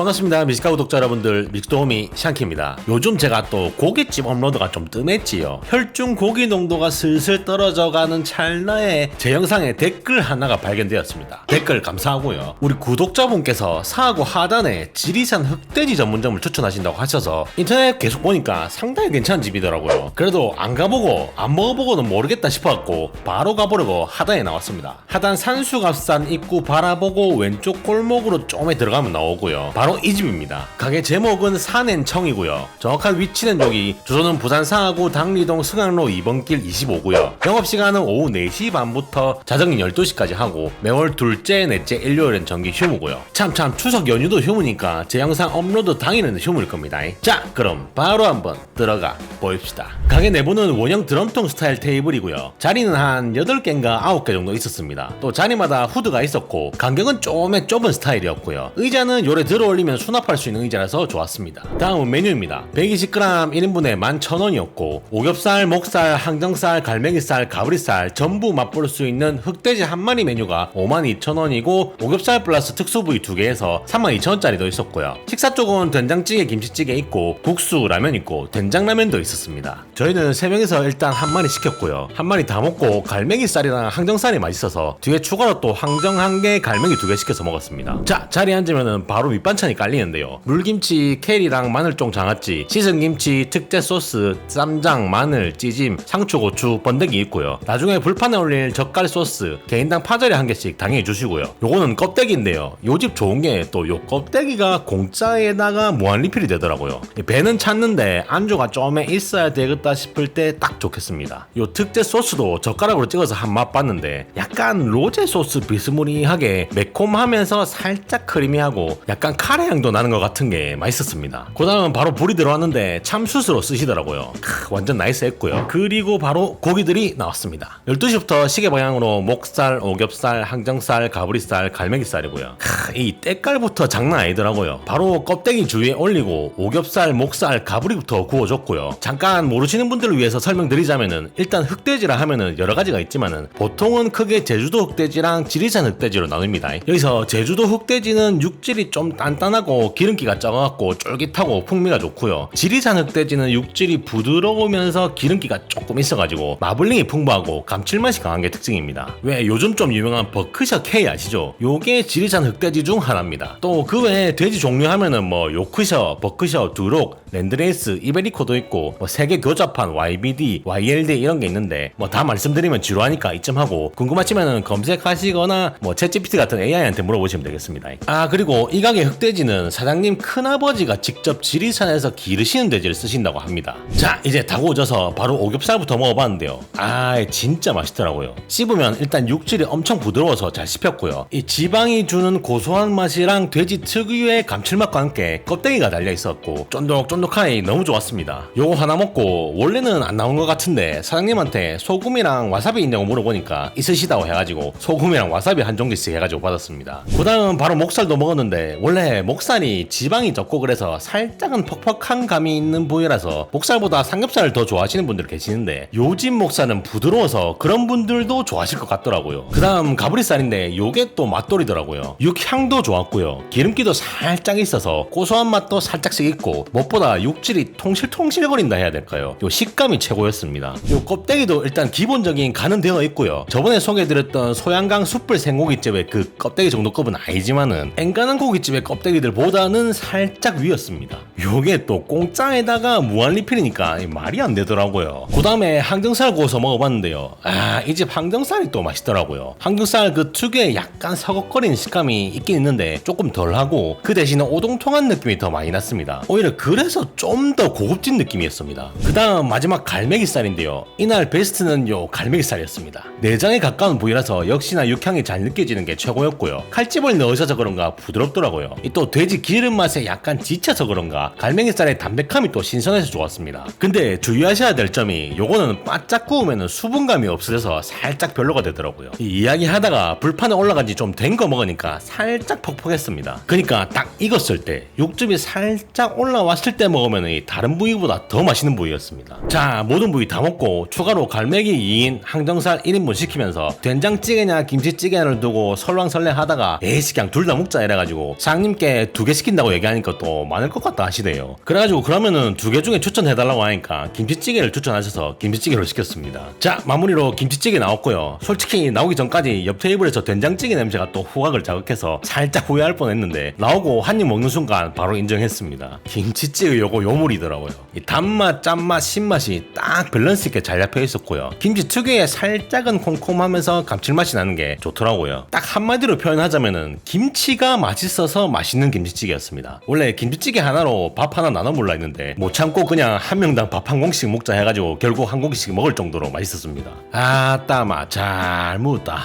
반갑습니다. 미식가 구독자 여러분들, 미식도우미 샹키입니다. 요즘 제가 또 고깃집 업로드가 좀 뜸했지요. 혈중 고기 농도가 슬슬 떨어져가는 찰나에 제 영상에 댓글 하나가 발견되었습니다. 댓글 감사하고요. 우리 구독자분께서 사하구 하단에 지리산 흑돼지 전문점을 추천하신다고 하셔서 인터넷 계속 보니까 상당히 괜찮은 집이더라고요. 그래도 안 가보고 안 먹어보고는 모르겠다 싶어갖고 바로 가보려고 하단에 나왔습니다. 하단 산수갑산 입구 바라보고 왼쪽 골목으로 좀에 들어가면 나오고요. 바로 이 집입니다. 가게 제목은 산앤청이고요. 정확한 위치는 여기 주소는 부산 사하구 당리동 승학로 2번 길 25고요. 영업시간은 오후 4시 반부터 자정인 12시까지 하고 매월 둘째, 넷째, 일요일은 정기 휴무고요. 참 추석 연휴도 휴무니까 제 영상 업로드 당일에는 휴무일 겁니다. 자, 그럼 바로 한번 들어가 보입시다. 가게 내부는 원형 드럼통 스타일 테이블이고요. 자리는 한 8개인가 9개 정도 있었습니다. 또 자리마다 후드가 있었고 간격은 좀에 좁은 스타일이었고요. 의자는 요래 들어올리면 수납할 수 있는 의자라서 좋았습니다. 다음은 메뉴입니다. 120g 1인분에 11,000원이었고 오겹살, 목살, 항정살, 갈매기살, 가브리살 전부 맛볼 수 있는 흑돼지 한 마리 메뉴가 52,000원이고 오겹살 플러스 특수부위 2개에서 32,000원짜리도 있었고요. 식사 쪽은 된장찌개, 김치찌개 있고 국수, 라면 있고 된장라면도 있었습니다. 저희는 3명이서 일단 한 마리 시켰고요. 한 마리 다 먹고 갈매기살이랑 항정살이 맛있어서 뒤에 추가로 또 항정 1개, 갈매기 2개 시켜서 먹었습니다. 자, 자리에 앉으면 바로 밑반찬이 깔리는데요. 물김치, 캐리랑 마늘종 장아찌, 씻은 김치, 특제 소스, 쌈장, 마늘, 찌짐, 상추, 고추, 번데기 있고요. 나중에 불판에 올릴 젓갈 소스, 개인당 파절이 1개씩 당연히 주시고요. 요거는 껍데기인데요. 요 집 좋은 게 또 요 껍데기가 공짜에다가 무한 리필이 되더라고요. 배는 찼는데 안주가 좀에 있어야 되겠다 싶을 때 딱 좋겠습니다. 요 특제 소스도 젓가락으로 찍어서 한 맛 봤는데 약간 로제 소스 비스무리하게 매콤하면서 살짝 크리미하고 약간 카레 향도 나는 것 같은 게 맛있었습니다. 그 다음은 바로 불이 들어왔는데 참숯으로 쓰시더라고요. 완전 나이스했고요. 그리고 바로 고기들이 나왔습니다. 12시부터 시계 방향으로 목살, 오겹살, 항정살, 가브리살, 갈매기살이고요. 이 때깔부터 장난 아니더라고요. 바로 껍데기 주위에 올리고 오겹살, 목살, 가브리부터 구워줬고요. 잠깐 모르시는 분들을 위해서 설명드리자면은 일단 흑돼지라 하면은 여러 가지가 있지만은 보통은 크게 제주도 흑돼지랑 지리산 흑돼지로 나눕니다. 여기서 제주도 흑돼지는 육질이 좀 단단하고 기름기가 적어갖고 쫄깃하고 풍미가 좋고요. 지리산 흑돼지는 육질이 부드러우면서 기름기가 조금 있어가지고 마블링이 풍부하고 감칠맛이 강한 게 특징입니다. 왜 요즘 좀 유명한 버크셔 K 아시죠? 요게 지리산 흑돼지 중 하나입니다. 또 그 외에 돼지 종류 하면은 뭐 요크셔, 버크셔, 두록, 랜드레이스, 이베리코도 있고 뭐 세계 교잡판, YBD, YLD 이런 게 있는데 뭐 다 말씀드리면 지루하니까 이쯤 하고 궁금하시면은 검색하시거나 뭐 챗GPT 같은 AI한테 물어보시면 되겠습니다. 아, 그리고 이 가게 흑돼지는 사장님 큰아버지가 직접 지리산에서 기르시는 돼지를 쓰신다고 합니다. 자, 이제 다 구워져서 바로 오겹살부터 먹어봤는데요. 아, 진짜 맛있더라고요. 씹으면 일단 육질이 엄청 부드러워서 잘 씹혔고요. 이 지방이 주는 고소한 맛이랑 돼지 특유의 감칠맛과 함께 껍데기가 달려있었고 쫀득쫀득하니 너무 좋았습니다. 요거 하나 먹고 원래는 안 나온 것 같은데 사장님한테 소금이랑 와사비 있냐고 물어보니까 있으시다고 해가지고 소금이랑 와사비 한 종기씩 해가지고 받았습니다. 그 다음 바로 목살도 먹었는데 원래 목살이 지방이 적고 그래서 살짝은 퍽퍽한 감이 있는 부위라서 목살보다 삼겹살을 더 좋아하시는 분들 계시는데 요집 목살은 부드러워서 그런 분들도 좋아하실 것 같더라고요. 그 다음 가브리살인데 요게 또 맛돌이더라고요. 육향도 좋았고요. 기름기도 살짝 있어서 고소한 맛도 살짝씩 있고 무엇보다 육질이 통실통실거린다 해야 될까요? 요 식감이 최고였습니다. 요 껍데기도 일단 기본적인 간은 되어 있고요. 저번에 소개해드렸던 소양강 숯불 생고깃집의 그 껍데기 정도급은 아니지만은 엔간한 고깃집의 껍데기들보다는 살짝 위였습니다. 요게 또 공짜에다가 무한 리필이니까 말이 안 되더라고요. 그 다음에 항정살 구워서 먹어봤는데요. 아, 이 집 항정살이 또 맛있더라고요. 항정살 그 특유의 약간 서걱거리는 식감이 있긴 있는데 조금 덜하고 그 대신에 오동통한 느낌이 더 많이 났습니다. 오히려 그래서 좀 더 고급진 느낌이었습니다. 그 다음 마지막 갈매기살인데요. 이날 베스트는 요 갈매기살이었습니다. 내장에 가까운 부위라서 역시나 육향이 잘 느껴지는 게 최고였고요. 칼집을 넣으셔서 그런가 부드럽더라고요. 또 돼지 기름 맛에 약간 지쳐서 그런가 갈매기살의 담백함이 또 신선해서 좋았습니다. 근데 주의하셔야 될 점이 요거는 바짝 구우면 수분감이 없어져서 살짝 별로가 되더라고요. 이 이야기 하다가 불판에 올라간 지 좀 된 거 먹으니까 살짝 퍽퍽했습니다. 그러니까 딱 익었을 때 육즙이 살짝 올라왔을 때 그때 먹으면 이 다른 부위보다 더 맛있는 부위였습니다. 자, 모든 부위 다 먹고 추가로 갈매기 2인, 항정살 1인분 시키면서 된장찌개냐 김치찌개를 두고 설왕설래 하다가 에이씨 그냥 둘 다 먹자 이래가지고 사장님께 2개 시킨다고 얘기하니까 또 많을 것 같다 하시대요. 그래가지고 그러면은 2개 중에 추천해달라고 하니까 김치찌개를 추천하셔서 김치찌개로 시켰습니다. 자, 마무리로 김치찌개 나왔고요. 솔직히 나오기 전까지 옆 테이블에서 된장찌개 냄새가 또 후각을 자극해서 살짝 후회할 뻔했는데 나오고 한 입 먹는 순간 바로 인정했습니다. 김치찌개 요거 요물이더라고요. 이 단맛, 짠맛, 신맛이 딱 밸런스 있게 잘 잡혀 있었고요. 김치 특유의 살짝은 콤콤하면서 감칠맛이 나는 게 좋더라고요. 딱 한마디로 표현하자면은 김치가 맛있어서 맛있는 김치찌개였습니다. 원래 김치찌개 하나로 밥 하나 나눠 먹으려 했는데 못 참고 그냥 한 명당 밥 한 공기씩 먹자 해가지고 결국 한 공기씩 먹을 정도로 맛있었습니다. 아따마 잘 묻었다.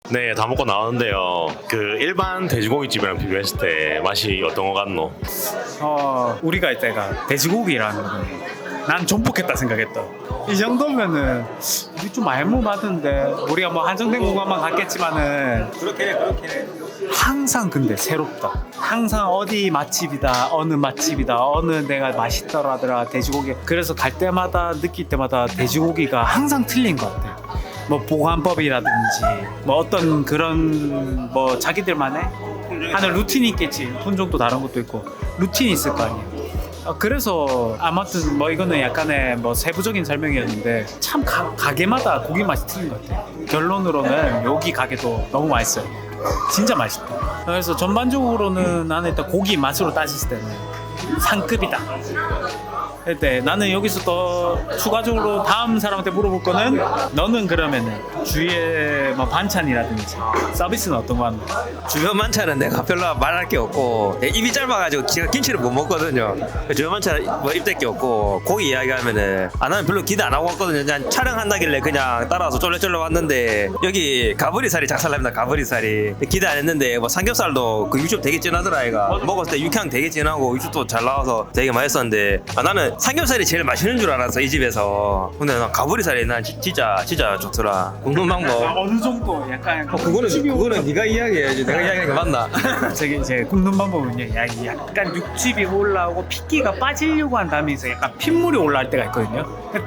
네, 다 먹고 나왔는데요. 그 일반 돼지고기집이랑 비교했을 때 맛이 어떤 거 같노? 우리가 이때가 돼지고기라는 거는 난 전복했다 생각했다. 이 정도면은 우리 좀 말모 받은데 우리가 뭐 한정된 공간만 갔겠지만은 그렇게 항상 근데 새롭다. 항상 어디 맛집이다, 어느 맛집이다, 어느 데가 맛있더라더라 돼지고기. 그래서 갈 때마다 느낄 때마다 돼지고기가 항상 틀린 것 같아요. 뭐 보관법이라든지 뭐 어떤 그런 뭐 자기들만의 하는 루틴이 있겠지. 품종도 다른 것도 있고 루틴이 있을 거 아니에요. 그래서 아무튼 뭐 이거는 약간의 뭐 세부적인 설명이었는데 참 가게마다 고기 맛이 틀린 것 같아요. 결론으로는 여기 가게도 너무 맛있어요. 진짜 맛있다. 그래서 전반적으로는 나는 일단 고기 맛으로 따졌을 때는 상급이다. 근데 나는 여기서 더 추가적으로 다음 사람한테 물어볼 거는 너는 그러면은 주위에 뭐 반찬이라든지 서비스는 어떤 거 하는 거야? 주변 반찬은 내가 별로 말할 게 없고 입이 짧아가지고 제가 김치를 못 먹거든요. 주변 반찬 뭐 입댈 게 없고 고기 이야기하면은 나는 별로 기대 안 하고 왔거든요. 그냥 촬영한다길래 그냥 따라와서 쫄래쫄래 왔는데 여기 가브리살이 작살납니다. 가브리살이 기대 안 했는데 뭐 삼겹살도 그 육즙 되게 진하더라 얘가. 먹었을 때 육향 되게 진하고 육즙도 잘 나와서 되게 맛있었는데 나는 삼겹살이 제일 맛있는 줄 알았어 이 집에서. 근데 난 가브리살이 난 진짜 좋더라. 굽는 방법 어느 정도 약간 그거는 네가 이야기해야지. 내가 이야기하는 게 맞나? 저기 이제 굽는 방법은요. 약간 육즙이 올라오고 핏기가 빠지려고 한 다음에 이제 약간 핏물이 올라올 때가 있거든요.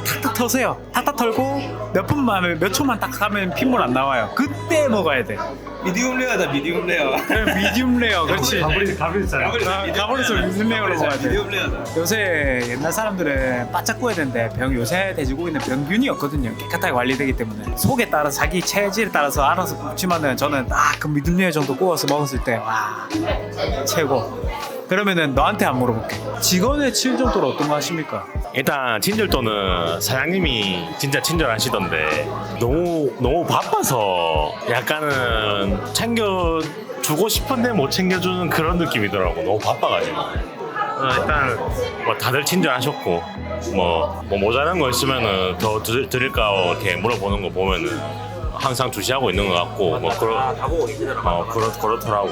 탁탁 터세요. 탁탁 털고 몇 초만 딱 하면 핏물 안 나와요. 그때 먹어야 돼. 미디움 레어다 미디움 레어. 미디움 레어. 그렇지. 가브리살 미디움 레어로 먹어야 돼. 미디움 레어다. 요새 옛날 사람들은 바짝 구워야 되는데 요새 돼지고기는 병균이었거든요. 깨끗하게 관리되기 때문에 속에 따라 자기 체질에 따라서 알아서 굽지만은 저는 그 미디움 레어 정도 구워서 먹었을 때 와 최고. 그러면은 너한테 안 물어볼게. 직원의 친절도를 어떤 거 하십니까? 일단 친절도는 사장님이 진짜 친절하시던데 너무 바빠서 약간은 챙겨주고 싶은데 못 챙겨주는 그런 느낌이더라고. 너무 바빠가지고. 일단 뭐 다들 친절하셨고 뭐 모자란 거 있으면은 더 드릴까 이렇게 물어보는 거 보면은 항상 주시하고 있는 것 같고 뭐 그렇더라고.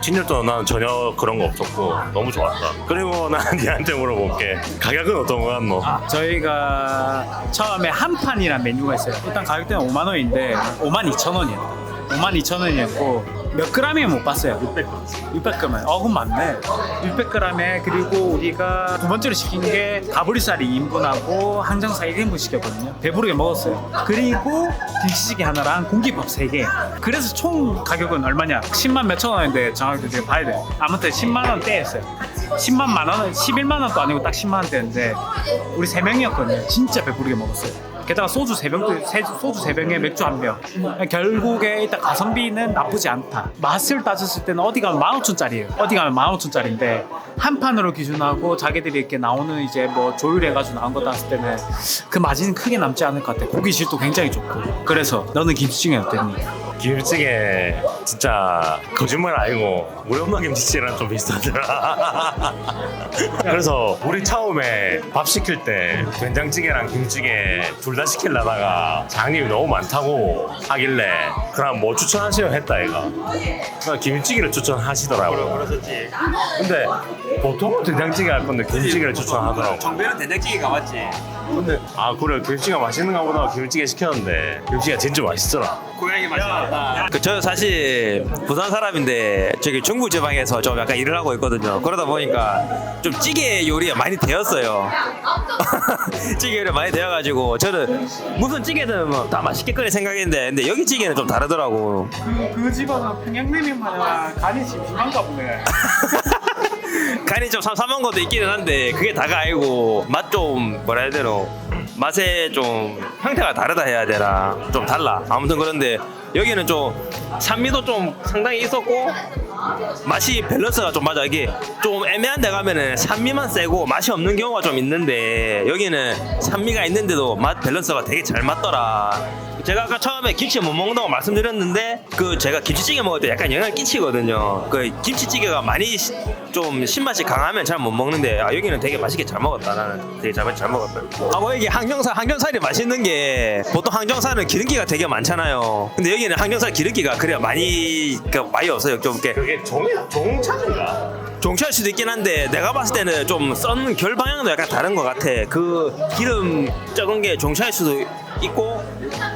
친절도 나는 전혀 그런 거 없었고 너무 좋았다. 그리고 난 니한테 물어볼게. 가격은 어떤 거 같노? 저희가 처음에 한 판이란 메뉴가 있어요. 일단 가격대는 5만 원인데 52,000원이에요. 52,000원이었고 몇 g이면 못 봤어요. 600g. 그건 맞네. 600g에 그리고 우리가 두 번째로 시킨 게 가브리살이 2인분하고 항정살 1인분 시켰거든요. 배부르게 먹었어요. 그리고 김치찌개 하나랑 공깃밥 3개. 그래서 총 가격은 얼마냐? 10만 몇천 원인데 정확히 지금 봐야 돼요. 아무튼 10만 원대였어요. 10만 원, 11만 원도 아니고 딱 10만 원대였는데 우리 3명이었거든요. 진짜 배부르게 먹었어요. 게다가 소주 3병에 맥주 1병. 결국에 일단 가성비는 나쁘지 않다. 맛을 따졌을 때는 어디 가면 15,000원짜리예요. 어디 가면 15,000원짜리인데 한 판으로 기준하고 자기들이 이렇게 나오는 이제 뭐 조율해가지고 나온 거 따졌을 때는 그 마진은 크게 남지 않을 것 같아. 고기 질도 굉장히 좋고. 그래서 너는 김치찌개 어땠니? 김치찌개 진짜 거짓말 아니고 우리 엄마 김치찌개랑 좀 비슷하더라. 그래서 우리 처음에 밥 시킬 때 된장찌개랑 김치찌개 둘 다 시키려다가 장님이 너무 많다고 하길래 그럼 뭐 추천하시려 했다 얘가. 그래서 김치찌개를 추천하시더라고. 그랬었지. 근데 보통은 된장찌개 할 건데 김치찌개를 추천하더라고. 정배는 된장찌개가 맞지. 근데 그래 김치가 맛있는가 보다 김치찌개 시켰는데 김치가 진짜 맛있더라. 고양이 맛이 난다. 저 사실 부산 사람인데 저기 중부 지방에서 좀 약간 일을 하고 있거든요. 그러다 보니까 좀 찌개 요리가 많이 되었어요. 찌개 요리가 많이 되어가지고 저는 무슨 찌개든 뭐 다 맛있게 끓일 생각했는데 근데 여기 찌개는 좀 다르더라고. 그 집안은 평양냉면만 간이 심심한가 보네. 간이 좀 삼삼한 것도 있기는 한데 그게 다가 아니고 맛 좀 뭐라 해야 되나 맛에 좀 형태가 다르다 해야 되나 좀 달라. 아무튼 그런데 여기는 좀 산미도 좀 상당히 있었고 맛이 밸런스가 좀 맞아. 이게 좀 애매한 데 가면은 산미만 세고 맛이 없는 경우가 좀 있는데 여기는 산미가 있는데도 맛 밸런스가 되게 잘 맞더라. 제가 아까 처음에 김치 못 먹는다고 말씀드렸는데 그 제가 김치찌개 먹을 때 약간 영향을 끼치거든요. 그 김치찌개가 많이 좀 신맛이 강하면 잘 못 먹는데 여기는 되게 맛있게 잘 먹었다. 나는 되게 잘 먹었다. 뭐 이게 항정살이 맛있는 게 보통 항정살은 기름기가 되게 많잖아요. 근데 여기는 항정살 기름기가 그래 많이 없어요. 좀 이렇게 그게 종차인가? 종치할 수도 있긴 한데 내가 봤을 때는 좀 썬 결 방향도 약간 다른 것 같아. 그 기름 적은 게 종치할 수도 있고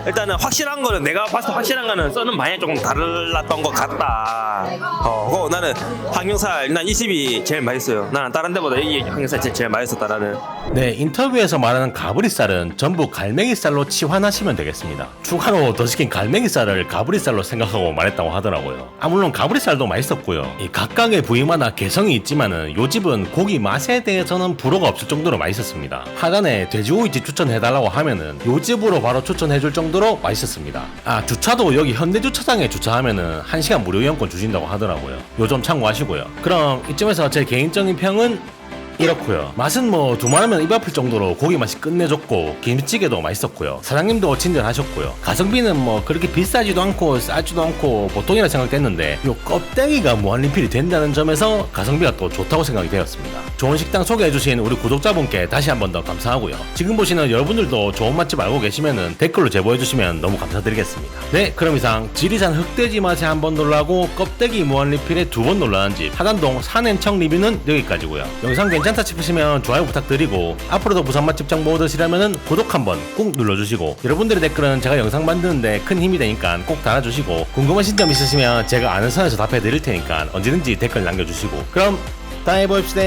일단은 확실한 거는 내가 봤을 때 확실한 거는 써는 방향이 조금 달랐던 것 같다. 그거 나는 항정살 난 이 집이 제일 맛있어요. 나는 다른 데보다 이 항정살 제일 맛있었다 나는. 네, 인터뷰에서 말하는 가브리살은 전부 갈매기살로 치환하시면 되겠습니다. 추가로 더 시킨 갈매기살을 가브리살로 생각하고 말했다고 하더라고요. 물론 가브리살도 맛있었고요. 이 각각의 부위마다 개성이 있지만은 요 집은 고기 맛에 대해서는 불호가 없을 정도로 맛있었습니다. 하단에 돼지고기집 추천해달라고 하면은 요 집으로 바로 추천해줄 정도로 맛있었습니다. 주차도 여기 현대주차장에 주차하면은 1시간 무료 이용권 주신다고 하더라고요. 요 점 참고하시고요. 그럼 이쯤에서 제 개인적인 평은 이렇고요. 맛은 뭐 두말하면 입 아플 정도로 고기 맛이 끝내줬고 김치찌개도 맛있었고요. 사장님도 친절하셨고요. 가성비는 뭐 그렇게 비싸지도 않고 싸지도 않고 보통이라 생각됐는데 요 껍데기가 무한리필이 된다는 점에서 가성비가 또 좋다고 생각이 되었습니다. 좋은 식당 소개해주신 우리 구독자분께 다시 한 번 더 감사하고요. 지금 보시는 여러분들도 좋은 맛집 알고 계시면은 댓글로 제보해주시면 너무 감사드리겠습니다. 네, 그럼 이상 지리산 흑돼지 맛에 한 번 놀라고 껍데기 무한리필에 2번 놀라는 집 하단동 산앤청 리뷰는 여기까지고요. 영상 괜찮다 싶으시면 좋아요 부탁드리고 앞으로도 부산 맛집 정보 얻으시려면 구독 한번 꾹 눌러주시고 여러분들의 댓글은 제가 영상 만드는데 큰 힘이 되니까 꼭 달아주시고 궁금하신 점 있으시면 제가 아는 선에서 답해드릴 테니까 언제든지 댓글 남겨주시고 그럼 다음에 봅시다.